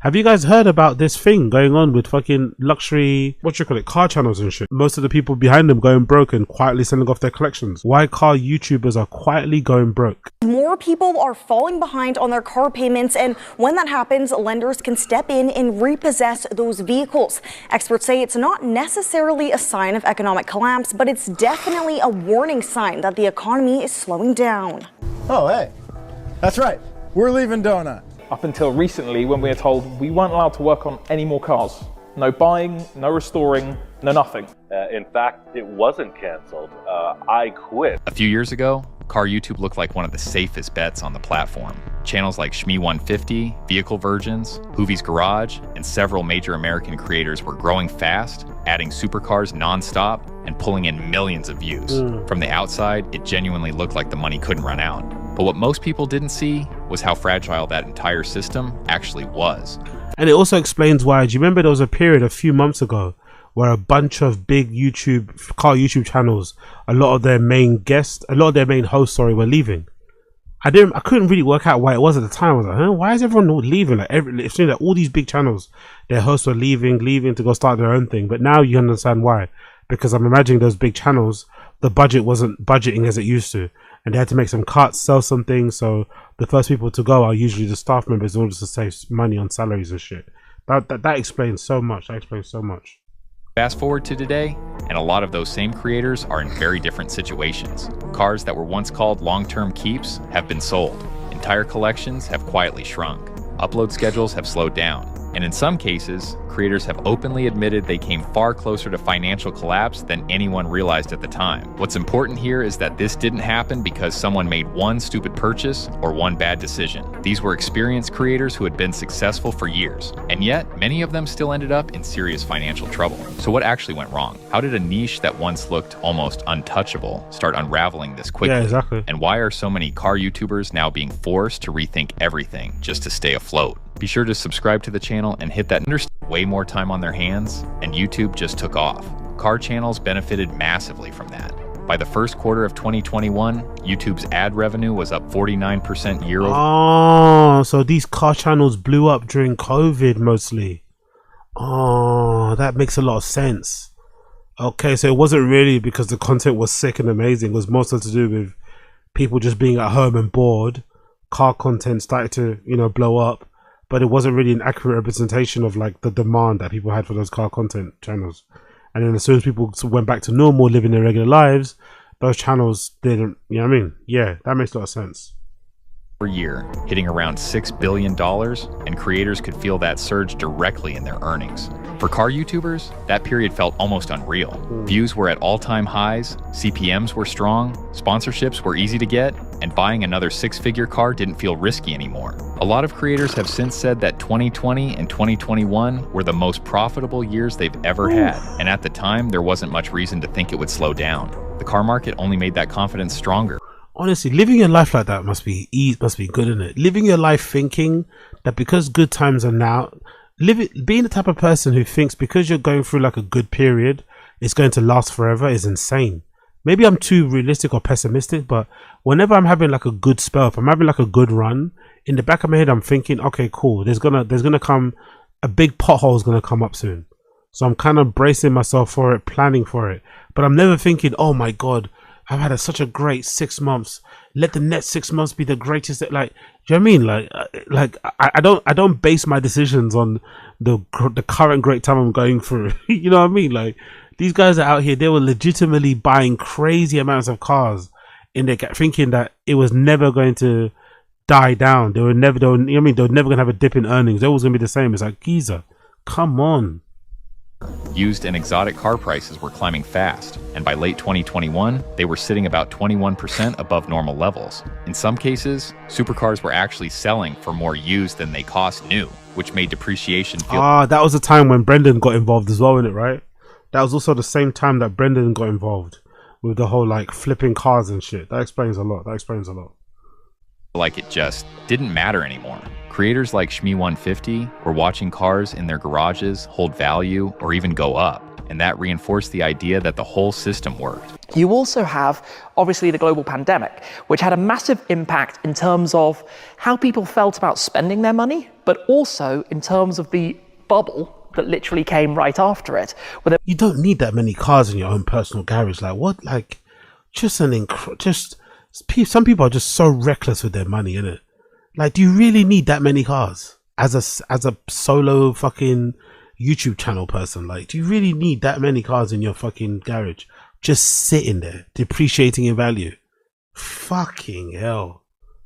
Have you guys heard about this thing going on with fucking luxury, car channels and shit? Most of the people behind them going broke and quietly selling off their collections. Why car YouTubers are quietly going broke? More people are falling behind on their car payments, and when that happens, lenders can step in and repossess those vehicles. Experts say it's not necessarily a sign of economic collapse, but it's definitely a warning sign that the economy is slowing down. Oh, hey, that's right. We're leaving Donut. Up until recently, when we were told we weren't allowed to work on any more cars. No buying, no restoring, no nothing. In fact, it wasn't canceled. I quit. A few years ago, car YouTube looked like one of the safest bets on the platform. Channels like Shmee150, Vehicle Virgins, Hoovie's Garage, and several major American creators were growing fast, adding supercars nonstop, and pulling in millions of views. From the outside, it genuinely looked like the money couldn't run out. But what most people didn't see was how fragile that entire system actually was. And it also explains why. Do you remember there was a period a few months ago where a bunch of big car YouTube channels, a lot of their main hosts, were leaving? I couldn't really work out why it was at the time. I was like, why is everyone leaving? It seemed like all these big channels, their hosts were leaving to go start their own thing. But now you understand why. Because I'm imagining those big channels, the budget wasn't budgeting as it used to. And they had to make some cuts, sell some things. So the first people to go are usually the staff members in order to save money on salaries and shit. That explains so much. Fast forward to today, and a lot of those same creators are in very different situations. Cars that were once called long-term keeps have been sold. Entire collections have quietly shrunk. Upload schedules have slowed down. And in some cases, creators have openly admitted they came far closer to financial collapse than anyone realized at the time. What's important here is that this didn't happen because someone made one stupid purchase or one bad decision. These were experienced creators who had been successful for years, and yet many of them still ended up in serious financial trouble. So what actually went wrong? How did a niche that once looked almost untouchable start unraveling this quickly? Yeah, exactly. And why are so many car YouTubers now being forced to rethink everything just to stay afloat? Be sure to subscribe to the channel and hit that way more time on their hands, and YouTube just took off. Car channels benefited massively from that. By the first quarter of 2021, YouTube's ad revenue was up 49% year over. Oh, so these car channels blew up during COVID mostly. Oh, that makes a lot of sense. Okay, so it wasn't really because the content was sick and amazing. It was mostly to do with people just being at home and bored. Car content started to, blow up. But it wasn't really an accurate representation of like the demand that people had for those car content channels. And then as soon as people went back to normal, living their regular lives, those channels didn't, Yeah, that makes a lot of sense. Per year, hitting around $6 billion, and creators could feel that surge directly in their earnings. For car YouTubers, that period felt almost unreal. Views were at all-time highs, CPMs were strong, sponsorships were easy to get, and buying another six-figure car didn't feel risky anymore. A lot of creators have since said that 2020 and 2021 were the most profitable years they've ever had, and at the time, there wasn't much reason to think it would slow down. The car market only made that confidence stronger. Honestly, living your life like that must be good, isn't it? Living your life thinking that because good times are now, being the type of person who thinks because you're going through like a good period, it's going to last forever is insane. Maybe I'm too realistic or pessimistic, but whenever I'm having like a good spell, if I'm having like a good run, in the back of my head, I'm thinking, okay, cool. There's gonna come a big pothole is gonna come up soon. So I'm kind of bracing myself for it, planning for it. But I'm never thinking, oh my God, I've had such a great 6 months. Let the next 6 months be the greatest. Like, do you know what I mean? I don't base my decisions on the current great time I'm going through. You know what I mean? Like, these guys are out here. They were legitimately buying crazy amounts of cars, in their thinking that it was never going to die down. They were never going to have a dip in earnings. They was going to be the same. It's like, geezer, come on. Used and exotic car prices were climbing fast, and by late 2021, they were sitting about 21% above normal levels. In some cases, supercars were actually selling for more used than they cost new, which made depreciation feel... that was the time when Brendan got involved as well in it, right? That was also the same time that Brendan got involved with the whole like flipping cars and shit. That explains a lot. Like it just didn't matter anymore. Creators like Shmee150 were watching cars in their garages hold value or even go up, and that reinforced the idea that the whole system worked. You also have, obviously, the global pandemic, which had a massive impact in terms of how people felt about spending their money but also in terms of the bubble that literally came right after it. You don't need that many cars in your own personal garage. Like what? Like some people are just so reckless with their money, innit? Like, do you really need that many cars as a solo fucking YouTube channel person? Like, do you really need that many cars in your fucking garage just sitting there depreciating in value? Fucking hell.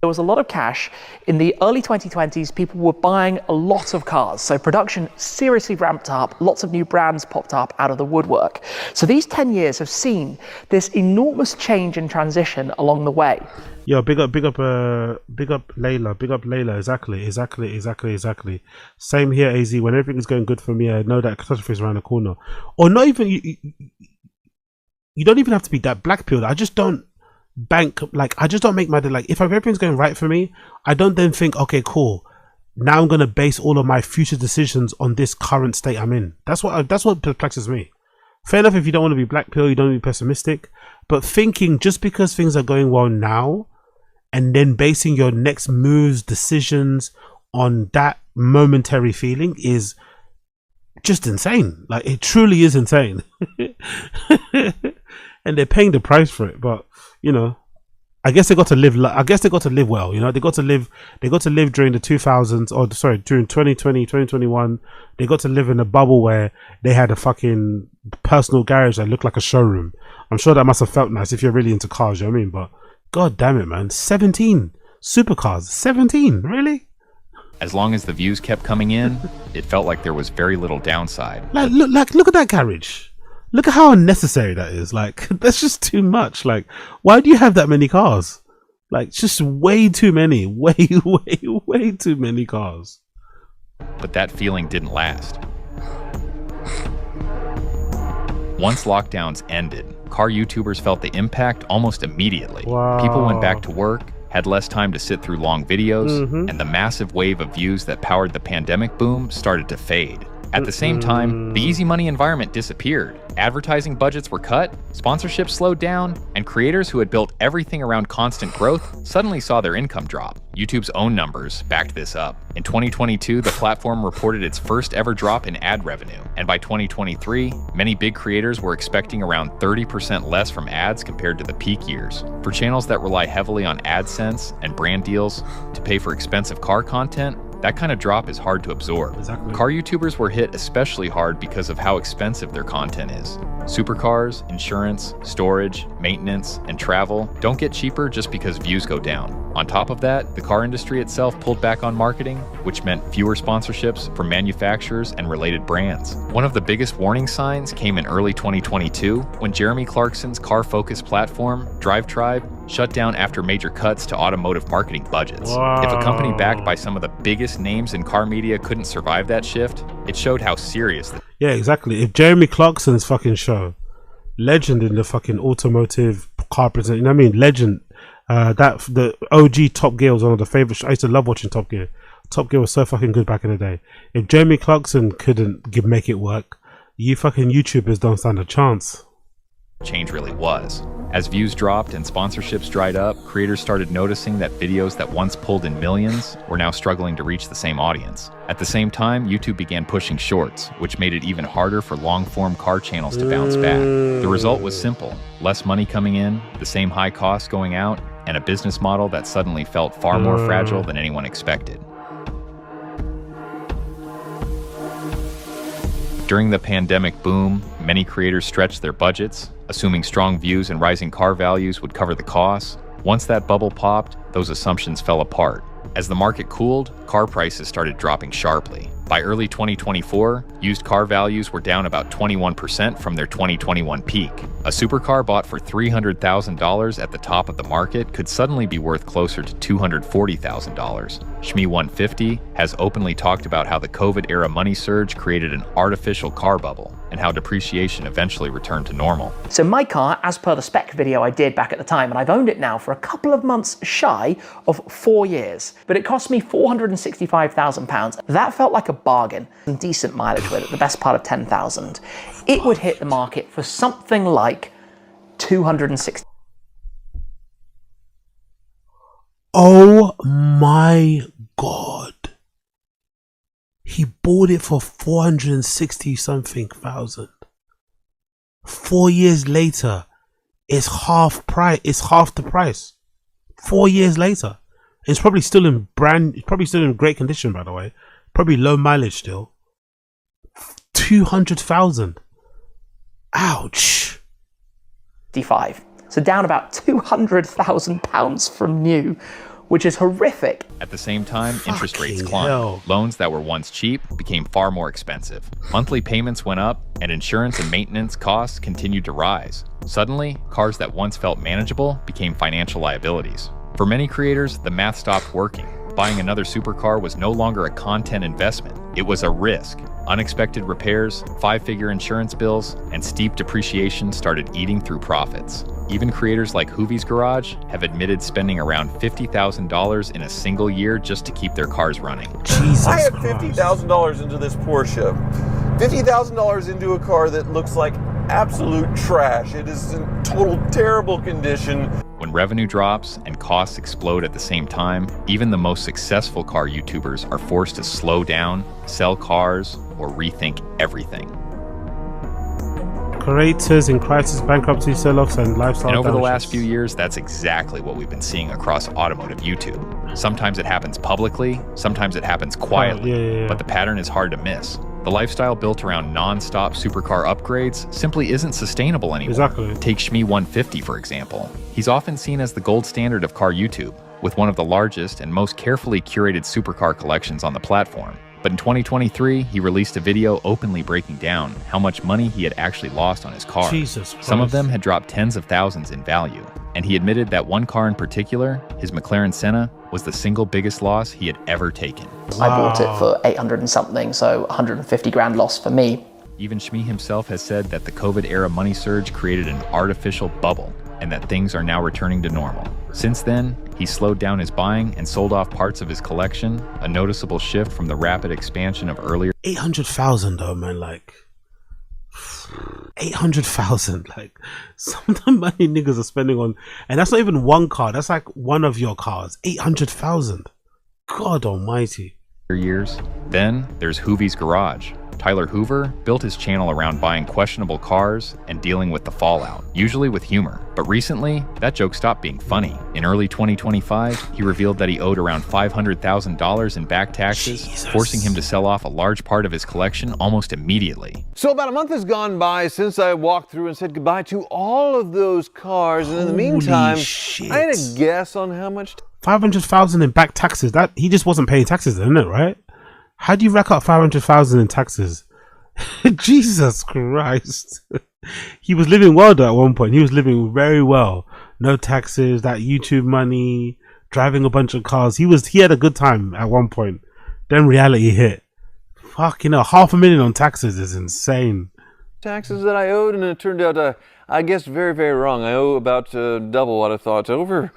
There was a lot of cash. In the early 2020s, people were buying a lot of cars. So production seriously ramped up. Lots of new brands popped up out of the woodwork. So these 10 years have seen this enormous change and transition along the way. Yo, big up Layla. Big up Layla. Exactly. Same here, AZ. When everything is going good for me, I know that catastrophe is around the corner. Or not even, you don't even have to be that black pilled. I just don't I just don't make my, like, if everything's going right for me, I don't then think, okay, cool, now I'm going to base all of my future decisions on this current state I'm in. That's what perplexes me. Fair enough if you don't want to be black pill, you don't want to be pessimistic, but thinking just because things are going well now and then basing your next moves, decisions on that momentary feeling is just insane. Like, it truly is insane. And they're paying the price for it, but you know, I guess they got to live. I guess they got to live well. You know, they got to live during the 2000s, or sorry, during 2020, 2021. They got to live in a bubble where they had a fucking personal garage that looked like a showroom. I'm sure that must have felt nice if you're really into cars. You know what I mean? But god damn it, man, 17 supercars, 17, really? As long as the views kept coming in, it felt like there was very little downside. Look at that garage. Look at how unnecessary that is. Like, that's just too much. Like, why do you have that many cars? Like, just way too many. Way too many cars. But that feeling didn't last. Once lockdowns ended, car YouTubers felt the impact almost immediately. Wow. People went back to work, had less time to sit through long videos, and the massive wave of views that powered the pandemic boom started to fade. At the same time, the easy money environment disappeared. Advertising budgets were cut, sponsorships slowed down, and creators who had built everything around constant growth suddenly saw their income drop. YouTube's own numbers backed this up. In 2022, the platform reported its first ever drop in ad revenue, and by 2023, many big creators were expecting around 30% less from ads compared to the peak years. For channels that rely heavily on AdSense and brand deals to pay for expensive car content, that kind of drop is hard to absorb. Exactly. Car YouTubers were hit especially hard because of how expensive their content is. Supercars, insurance, storage, maintenance, and travel don't get cheaper just because views go down. On top of that, the car industry itself pulled back on marketing, which meant fewer sponsorships from manufacturers and related brands. One of the biggest warning signs came in early 2022 when Jeremy Clarkson's car-focused platform, DriveTribe, shut down after major cuts to automotive marketing budgets. Wow. If a company backed by some of the biggest names in car media couldn't survive that shift, it showed how serious Yeah, exactly. If Jeremy Clarkson's fucking show, legend in the fucking automotive car present, you know what I mean? Legend. The OG Top Gear was one of the favorite shows. I used to love watching Top Gear. Top Gear was so fucking good back in the day. If Jeremy Clarkson couldn't make it work, you fucking YouTubers don't stand a chance. change really was. As views dropped and sponsorships dried up, creators started noticing that videos that once pulled in millions were now struggling to reach the same audience. At the same time, YouTube began pushing shorts, which made it even harder for long-form car channels to bounce back. The result was simple: less money coming in, the same high costs going out, and a business model that suddenly felt far more fragile than anyone expected. During the pandemic boom, many creators stretched their budgets, assuming strong views and rising car values would cover the costs. Once that bubble popped, those assumptions fell apart. As the market cooled, car prices started dropping sharply. By early 2024, used car values were down about 21% from their 2021 peak. A supercar bought for $300,000 at the top of the market could suddenly be worth closer to $240,000. Shmee150 has openly talked about how the COVID-era money surge created an artificial car bubble, and how depreciation eventually returned to normal. So my car, as per the spec video I did back at the time, and I've owned it now for a couple of months shy of 4 years, but it cost me £465,000. That felt like a bargain, and decent mileage with it, the best part of 10,000. It would hit the market for something like 260. Oh my God. He bought it for 460 something thousand. 4 years later, it's half price. It's half the price. 4 years later, it's probably still in great condition, by the way. Probably low mileage still. 200,000. Ouch. 55. So down about £200,000 from new, which is horrific. At the same time, interest rates Fucking climbed. hell. Loans that were once cheap became far more expensive. Monthly payments went up, and insurance and maintenance costs continued to rise. Suddenly, cars that once felt manageable became financial liabilities. For many creators, the math stopped working. Buying another supercar was no longer a content investment. It was a risk. Unexpected repairs, 5-figure insurance bills, and steep depreciation started eating through profits. Even creators like Hoovie's Garage have admitted spending around $50,000 in a single year just to keep their cars running. Jesus I have Christ. $50,000 into this Porsche. $50,000 into a car that looks like absolute trash. It is in total terrible condition. When revenue drops and costs explode at the same time, even the most successful car YouTubers are forced to slow down, sell cars, or rethink everything. Creators in crisis, bankruptcy, sell-offs, and lifestyle And over the damages. last few years, that's exactly what we've been seeing across automotive YouTube. Sometimes it happens publicly, sometimes it happens quietly, yeah. but the pattern is hard to miss. The lifestyle built around non-stop supercar upgrades simply isn't sustainable anymore. Exactly. Take Shmee 150, for example. He's often seen as the gold standard of car YouTube, with one of the largest and most carefully curated supercar collections on the platform. But in 2023, he released a video openly breaking down how much money he had actually lost on his cars. Jesus Christ. Some of them had dropped tens of thousands in value, and he admitted that one car in particular, his McLaren Senna, was the single biggest loss he had ever taken. I bought it for 800 and something, so 150 grand loss for me. Even Shmee himself has said that the COVID-era money surge created an artificial bubble, and that things are now returning to normal. Since then, he slowed down his buying and sold off parts of his collection, a noticeable shift from the rapid expansion of earlier 800,000 though, man. Like 800,000. Like some of the money niggas are spending on, and that's not even one car. That's like one of your cars. 800,000. God Almighty. years. Then there's Hoovie's Garage. Tyler Hoover built his channel around buying questionable cars and dealing with the fallout, usually with humor. But recently, that joke stopped being funny. In early 2025, he revealed that he owed around $500,000 in back taxes, Jesus. forcing him to sell off a large part of his collection almost immediately. So about a month has gone by since I walked through and said goodbye to all of those cars, and in the Holy meantime, shit. I had a guess on how much 500,000 in back taxes. That he just wasn't paying taxes, isn't it? Right? How do you rack up 500,000 in taxes? Jesus Christ! He was living well though. At one point, he was living very well. No taxes, that YouTube money, driving a bunch of cars. He had a good time at one point. Then reality hit. Fucking hell, $500,000 on taxes is insane. taxes that I owed, and it turned out I guessed very, very wrong. I owe about double what I thought, over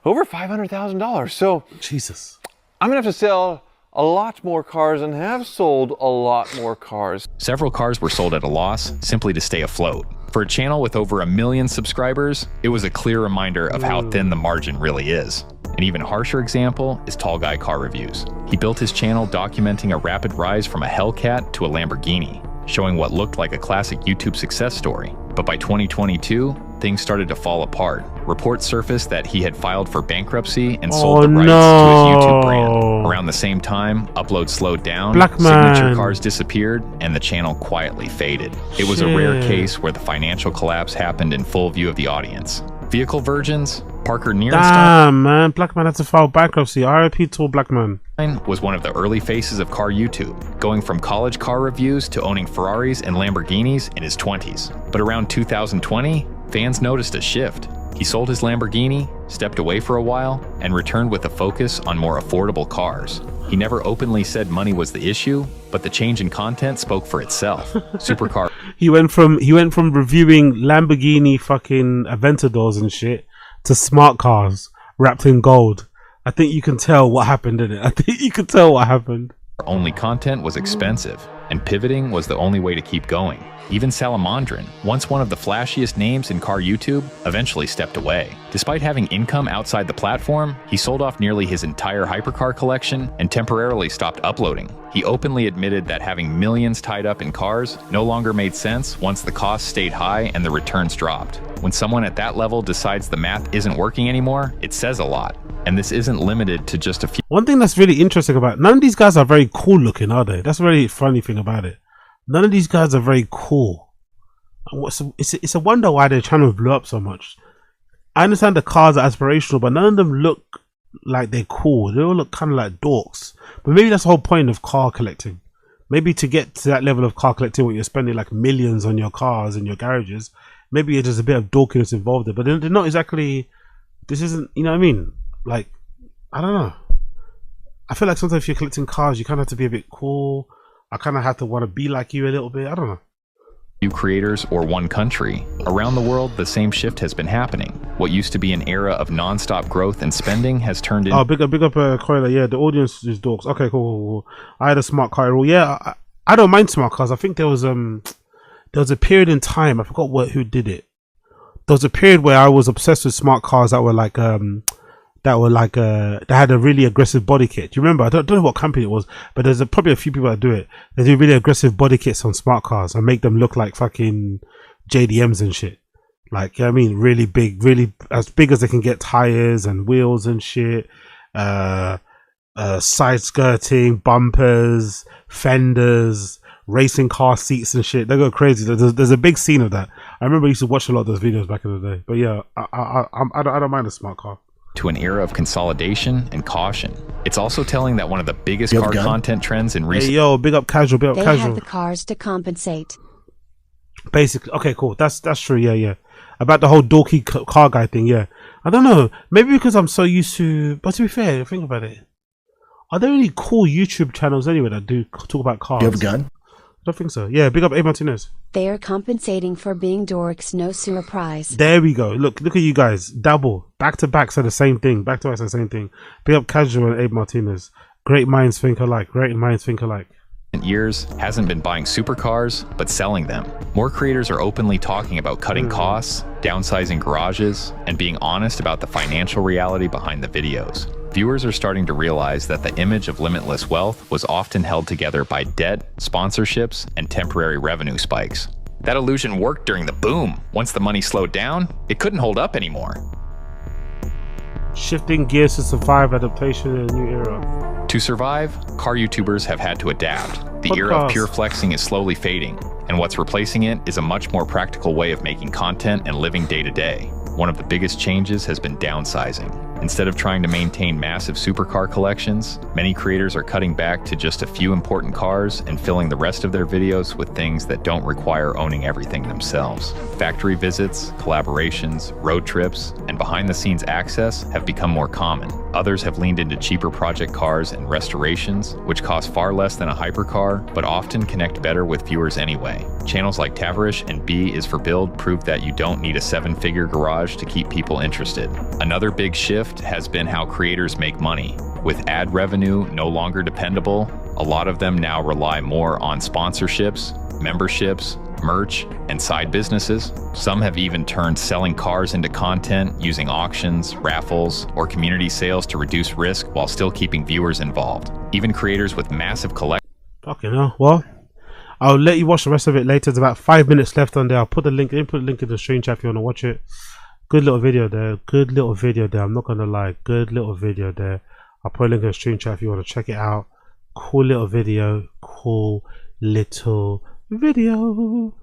$500,000. So Jesus. I'm gonna have to sell a lot more cars and have sold a lot more cars. Several cars were sold at a loss simply to stay afloat. For a channel with over 1 million subscribers, it was a clear reminder of how thin the margin really is. An even harsher example is Tall Guy Car Reviews. He built his channel documenting a rapid rise from a Hellcat to a Lamborghini, showing what looked like a classic YouTube success story. But by 2022, things started to fall apart. Reports surfaced that he had filed for bankruptcy and sold the rights to his YouTube brand. Around the same time, uploads slowed down, Black signature man. cars disappeared, and the channel quietly faded. It was a rare Shit. case where the financial collapse happened in full view of the audience. Vehicle virgins, Parker Nierenstein Damn, man. Black man had to file bankruptcy. RIP to Black man. was one of the early faces of car YouTube, going from college car reviews to owning Ferraris and Lamborghinis in his 20s. But around 2020, fans noticed a shift. He sold his Lamborghini, stepped away for a while, and returned with a focus on more affordable cars. He never openly said money was the issue, but the change in content spoke for itself. Supercar He went from reviewing Lamborghini fucking Aventadors and shit to smart cars wrapped in gold. I think you can tell what happened in it. I think you can tell what happened. only content was expensive. and pivoting was the only way to keep going. Even Salamandrin, once one of the flashiest names in car YouTube, eventually stepped away. Despite having income outside the platform, he sold off nearly his entire hypercar collection and temporarily stopped uploading. He openly admitted that having millions tied up in cars no longer made sense once the costs stayed high and the returns dropped. When someone at that level decides the math isn't working anymore, it says a lot. And this isn't limited to just a few. One thing that's really interesting about none of these guys are very cool looking, are they? That's a really funny thing about it. None of these guys are very cool. It's a wonder why their channel blew up so much. I understand the cars are aspirational, but none of them look like they're cool. They all look kind of like dorks. But maybe that's the whole point of car collecting. Maybe to get to that level of car collecting where you're spending like millions on your cars and your garages, maybe there's a bit of dorkiness involved there. But they're not exactly. This isn't, you know what I mean? Like, I don't know. I feel like sometimes if you're collecting cars, you kind of have to be a bit cool. I kind of have to want to be like you a little bit. I don't know. Few creators or one country. Around the world, the same shift has been happening. What used to be an era of non-stop growth and spending has turned into... Oh, big up, Coiler. Yeah, the audience is dorks. Okay, cool. I had a smart car rule. Yeah, I don't mind smart cars. I think there was a period in time. I forgot who did it. There was a period where I was obsessed with smart cars that were like they had a really aggressive body kit. Do you remember? I don't know what company it was, but there's probably a few people that do it. They do really aggressive body kits on smart cars and make them look like fucking JDMs and shit. Like, you know what I mean, really big, really as big as they can get, tires and wheels and shit. Side skirting, bumpers, fenders, racing car seats and shit. They go crazy. There's a big scene of that. I remember I used to watch a lot of those videos back in the day. But yeah, I don't mind a smart car. To an era of consolidation and caution. It's also telling that one of the biggest car content trends in recent... Hey, yo, big up casual, big up they casual. have the cars to compensate. Basically, okay, cool. That's true. Yeah. About the whole dorky car guy thing. Yeah, I don't know. Maybe because I'm so used to. But to be fair, think about it. Are there any cool YouTube channels anyway that do talk about cars? Do you have a gun? I don't think so. Yeah, big up A Martinez. They are compensating for being dorks, no surprise. There we go. Look at you guys. Double. Back to back said the same thing. Back to back said the same thing. Big up Casual and Abe Martinez. Great minds think alike. Great minds think alike. Years hasn't been buying supercars, but selling them. More creators are openly talking about cutting costs, downsizing garages, and being honest about the financial reality behind the videos. Viewers are starting to realize that the image of limitless wealth was often held together by debt, sponsorships, and temporary revenue spikes. That illusion worked during the boom. Once the money slowed down, it couldn't hold up anymore. Shifting gears to survive adaptation in a new era. To survive, car YouTubers have had to adapt. The era of pure flexing is slowly fading, and what's replacing it is a much more practical way of making content and living day to day. One of the biggest changes has been downsizing. Instead of trying to maintain massive supercar collections, many creators are cutting back to just a few important cars and filling the rest of their videos with things that don't require owning everything themselves. Factory visits, collaborations, road trips, and behind-the-scenes access have become more common. Others have leaned into cheaper project cars and restorations, which cost far less than a hypercar, but often connect better with viewers anyway. Channels like Tavarish and B is for Build prove that you don't need a 7-figure garage to keep people interested. Another big shift has been how creators make money. With ad revenue no longer dependable, a lot of them now rely more on sponsorships, memberships, merch, and side businesses. Some have even turned selling cars into content using auctions, raffles, or community sales to reduce risk while still keeping viewers involved. Even creators with massive collections. Fucking hell. Well, I'll let you watch the rest of it later. There's about 5 minutes left on there. I'll put the link in. Put the link in the stream chat if you want to watch it. Good little video there. Good little video there. I'm not gonna lie. Good little video there. I'll put a link in the stream chat if you want to check it out. Cool little video. Cool little video.